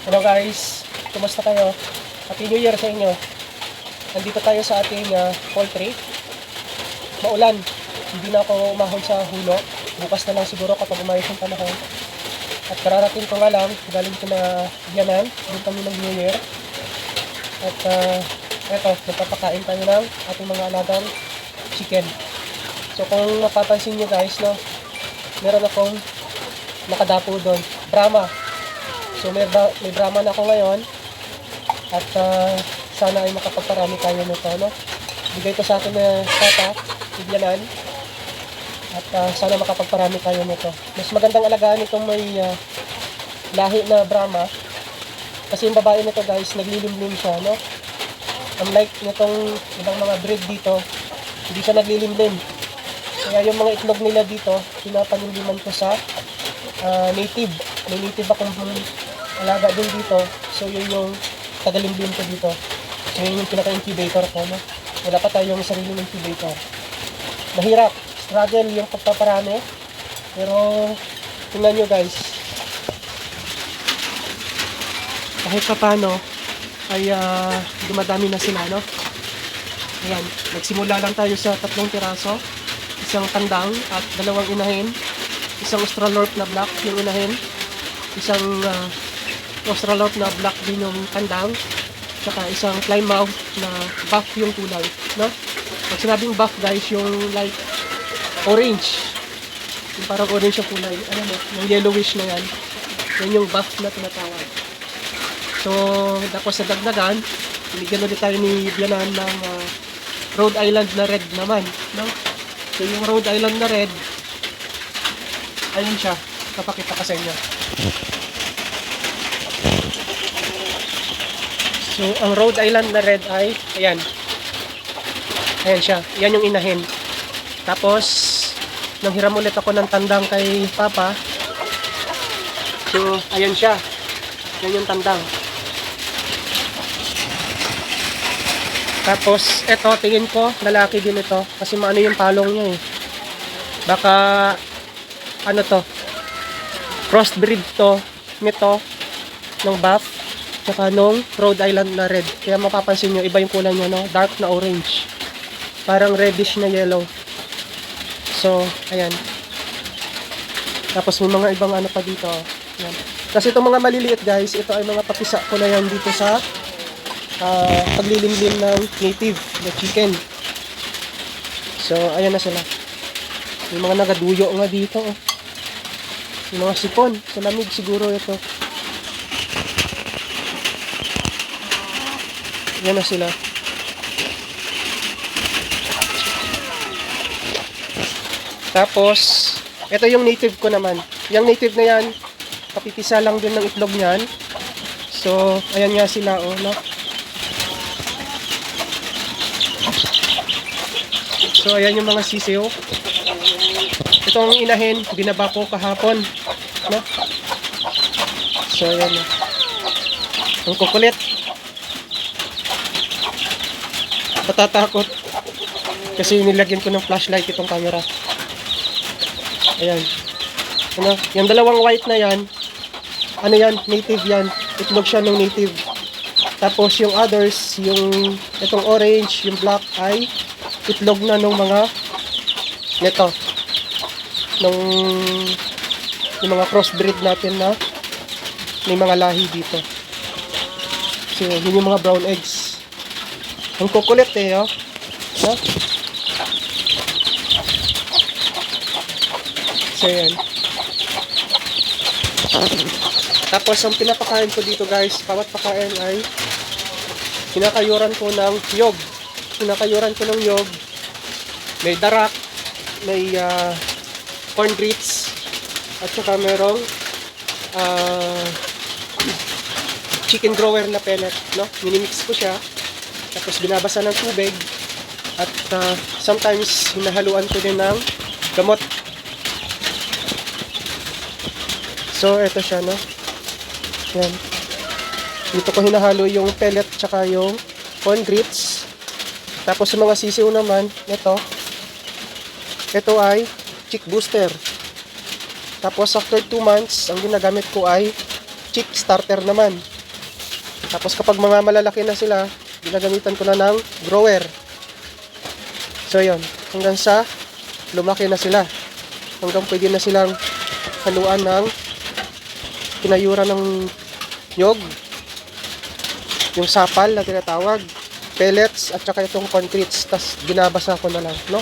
Hello guys, kumusta kayo? Happy New Year sa inyo. Nandito tayo sa ating poultry. Maulan, hindi na ako umahon sa hulo. Bukas na lang siguro kapag umayos yung panahon. At kararating ko nga lang, galing ko na Biyanan, doon kami ng New Year. At eto, nagpapakain tayo ng ating mga alagang chicken. So kung mapapansin nyo guys, no, meron akong nakadapo doon, Brahma. So may Brahma na ako ngayon. At sana ay makapagparami tayo nito, no? Bigay ko sa akin na tata, Biyanan. At sana makapagparami tayo nito. Mas magandang alagaan itong may lahi na Brahma. Kasi yung babae nito guys, naglilimlim siya, no? Unlike nitong ibang mga breed dito, hindi siya naglilimlim. Kaya yung mga itlog nila dito, pinapalimliman ko sa native. May native akong alaga din dito. So yun yung tagalimlim ko dito. So yun yung pinaka-incubator ko, no? Wala pa tayong sariling incubator. Mahirap, struggle yung pagpaparami. Pero tingnan nyo guys, kahit pa paano ay dumadami na sila, no? Ayan, nagsimula lang tayo sa 3 piraso, isang tandang at 2 inahin, isang Australorp na black yung inahin, isang Australorp na black din yung tandang, saka isang Plymouth na buff yung kulay, no? Pag sinabing buff guys, yung like orange, yung parang orange yung kulay, ano mo, yung yellowish na yan, yan yung buff na tinatawag. So, tapos sa dagdagan, binigyan ulit tayo ni Biyanan ng Rhode Island na red naman, no? So, yung Rhode Island na red, ayun siya, kapakita ka sa inyo. So, ang Rhode Island na red ay, ayan. Ayan siya. Yan yung inahin. Tapos, nang hiram ulit ako ng tandang kay Papa. So, ayan siya. Yan yung tandang. Tapos, eto, tingin ko, lalaki din ito. Kasi maano yung palong niya eh. Baka, ano to, crossbreed to, nito, ng buff. Tsaka nung Rhode Island na red. Kaya mapapansin nyo, iba yung kulay niya, no? Dark na orange. Parang reddish na yellow. So, ayan. Tapos may mga ibang ano pa dito. Ayan. Kasi itong mga maliliit guys, ito ay mga papisa ko na yan dito sa paglilimlim ng native na chicken. So, ayan na sila. May mga nagaduyo nga dito. Oh. Yung mga sipon. Sa lamig siguro ito. Yan na sila. Tapos, ito yung native ko naman. Yung native na yan, papipisa lang din ng itlog niyan. So, ayan nga sila, oh, no? So, ayan yung mga sisiyo. Itong inahin, binaba ko kahapon, no? So, ayan na. Ang kukulit. Patatakot kasi nilagyan ko ng flashlight itong camera. Ayan. Ano? Yung 2 white na yan, ano yan? Native yan. Itlog siya ng native. Tapos yung others, yung itong orange, yung black ay itlog na ng mga neto. Yung mga crossbreed natin na may mga lahi dito. So, yun yung mga brown eggs. Ang kukulit eh, oh. No? So, yan. Tapos, ang pinapakain ko dito guys, bawat pakain ay kinakayuran ko ng yog. Kinakayuran ko ng yog. May darak, may corn grits, at saka merong chicken grower na pellet, no? Minimix ko siya. Tapos binabasa ng tubig at sometimes hinahaluan ko din ng gamot. So ito siya, no? Yan. Dito ko hinahalo yung pellet tsaka yung corn grits. Tapos sa mga sisiw naman, ito ay chick booster. Tapos after 2 months, ang ginagamit ko ay chick starter naman. Tapos kapag mga malalaki na sila, ginagamitan ko na ng grower. So yun, hanggang sa lumaki na sila. Hanggang pwede na silang haluan ng pinayura ng nyog, yung sapal na tinatawag, pellets, at saka itong concretes. Tapos binabasa ko na lang, no?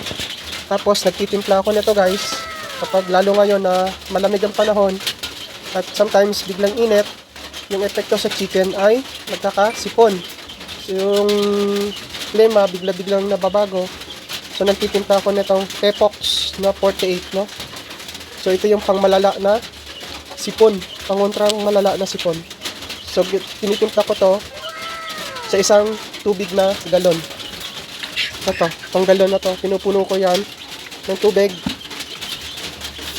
Tapos nagtitimpla ako nito guys, kapag lalo ngayon na malamig ang panahon at sometimes biglang init, yung epekto sa chicken ay nagkakasipon. So, yung klima bigla-biglang nababago. So nagtitimpla ako nitong Tepox na 48, no? So ito yung pangmalala na sipon, pangontrang malala na sipon. So tinitimpla ko to sa isang tubig na galon. Ito, pang galon na to, pinupuno ko yan ng tubig.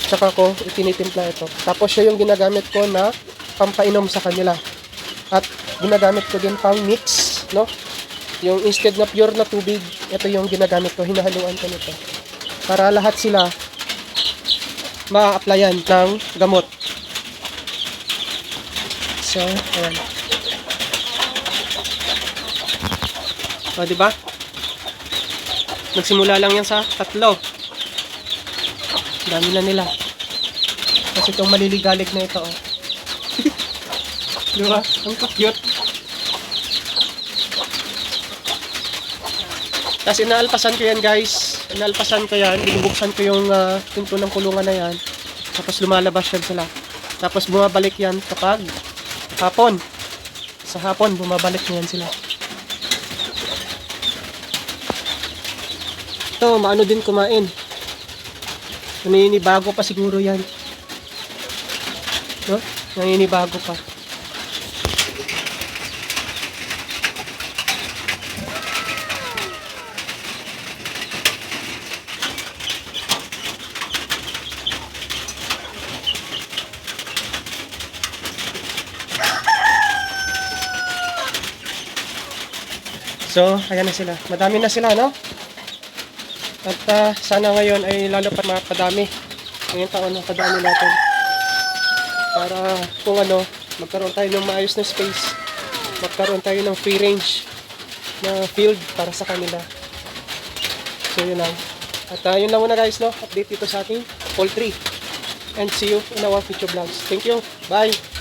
Tsaka ko itinitimpla ito. Tapos siya yung ginagamit ko na pampainom sa kanila. At ginagamit ko din pang mix, no? Yung instead na pure na tubig, ito yung ginagamit ko, hinahaluan ko nito. Para lahat sila ma-applyan ng gamot. So, ayan. O, diba? Nagsimula lang yan sa 3. Dami na nila. Kasi itong maliligalig na ito, oh. Diba? Ang cute. Tapos inaalpasan ko yan guys. Inaalpasan ko yan. Binubuksan ko yung pinto ng kulungan na yan. Tapos lumalabas yan sila. Tapos bumabalik yan kapag hapon. Sa hapon bumabalik na yan sila. Ito, maano din kumain. Naninibago pa siguro yan. No? Naninibago pa. So, ayan na sila. Madami na sila, no? At sana ngayon ay lalo pa mapadami. Ngayong taon na padami natin. Para kung ano, magkaroon tayo ng maayos na space. Magkaroon tayo ng free range na field para sa kanila. So, yun lang. At yun lang muna guys, no? Update dito sa ating poultry. And see you in our future vlogs. Thank you. Bye!